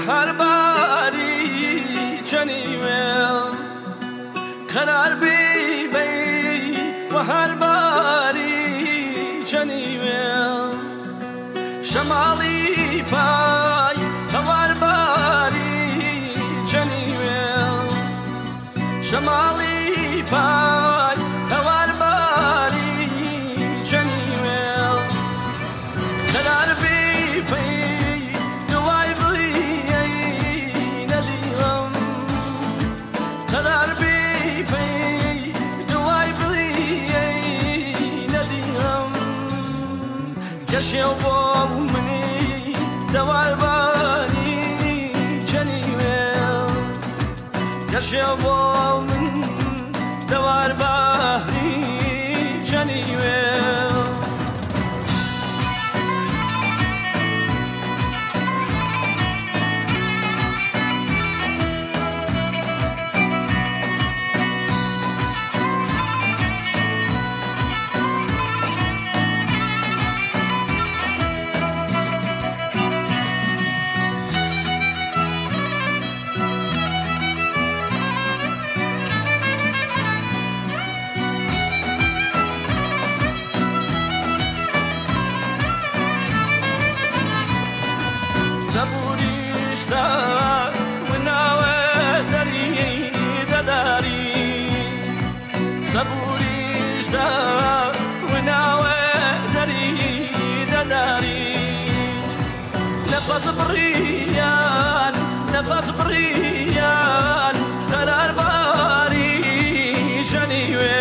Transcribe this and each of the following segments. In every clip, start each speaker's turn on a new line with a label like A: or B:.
A: هر باری جنیوه قرار بی و هر باری جنیوه شمالی پای هوار باری جنیوه شمالی پای هوار باری جنیوه قرار بی دوای بلی ندیرم قرار بی دوای بلی ندیرم کشی و منی دوار باری جنیوه کشی و من دوار باری جنیوه صبوريش دا وناوي داري نفس بريان نفس بريان قرار باري جنيوه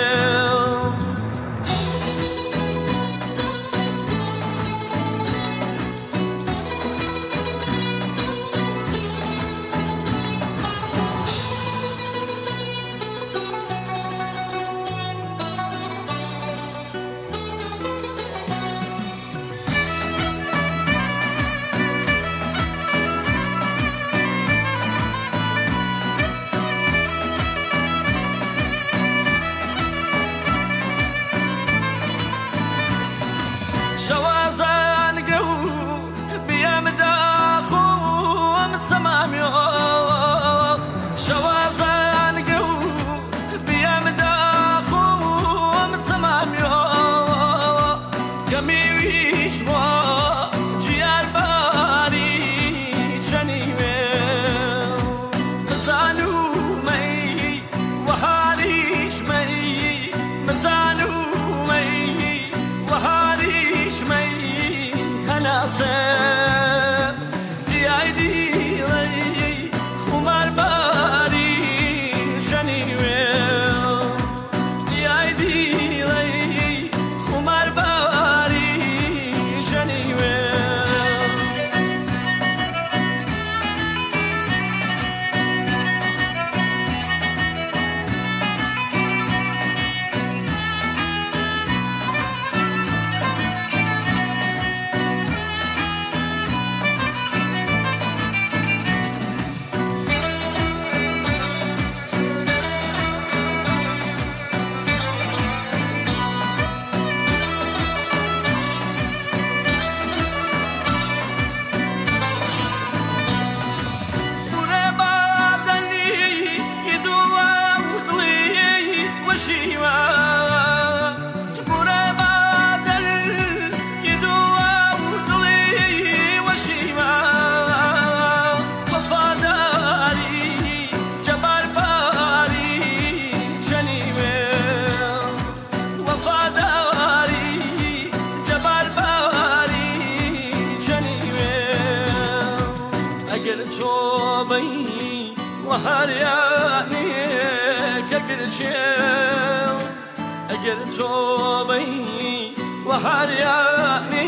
B: اگر تو بی و هر یعنی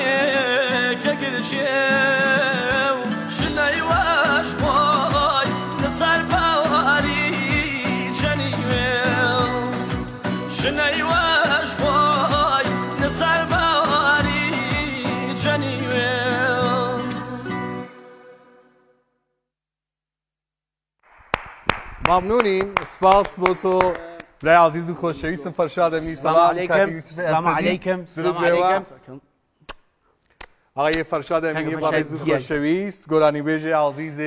B: کگرچه شنای واش بای نسر باوری چنیوه شنای واش بای نسر باوری چنیوه.
C: ممنونیم. سپاس بۆ تۆ برای عزیز و خۆشەویستم فەرشاد ئەمینی.
D: سلام علیکم.
C: آقای فرشاد ئەمینی بەڕێز و خۆشەویست، گۆرانیبێژی عزیز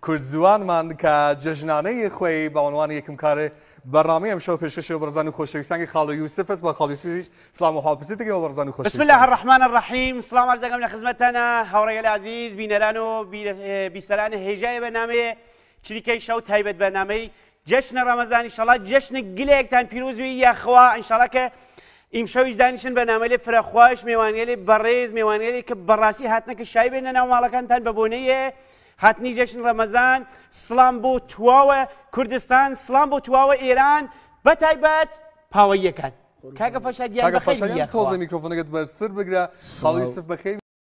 C: کوردزوانمان کە جەژنانەی خۆی بەعنوانی یەکەم کارێ بەڕامی ئەمشەو پێشکەشەوە بەڕزان و خۆشەویستانی خاڵە یوسفس بە خاڵی سویش سلام و حاڵپرسیتێکەوە بەڕزان و خۆشەویست.
D: بسم الله الرحمن الرحیم. سلام عرض دەکەم لە خزمەتتانە هاوڕێگەلی عەزیز بینەران و بیسەران هێژای بەنامەیە چریکەی شەو تایبەت بەنامەی جەشنە ڕەمەزان ئینشەڵڵا جەشنێک گلەیەکتان پیرۆزوی یاخوا ئینشەڵڵا کە ئیمشەویش دانیشن بەنامە لێ فرەخواش میوانیە لێ بەڕێز میوانیە لێ کە بەڕاستی هاتنەکە شای بێنە ناو ماڵەکانتان بە بۆنەیە هاتنی جەشن ڕەمەزان سڵام بۆ تواوە کوردستان سڵام بۆ تواوە ئێران بەتایبەت پاوەیەکان کاکە فەشاد یان بەخێر
C: تۆزە میکرۆفۆنەکەت بەرسر بگرە خاڵی یوسف بەخێر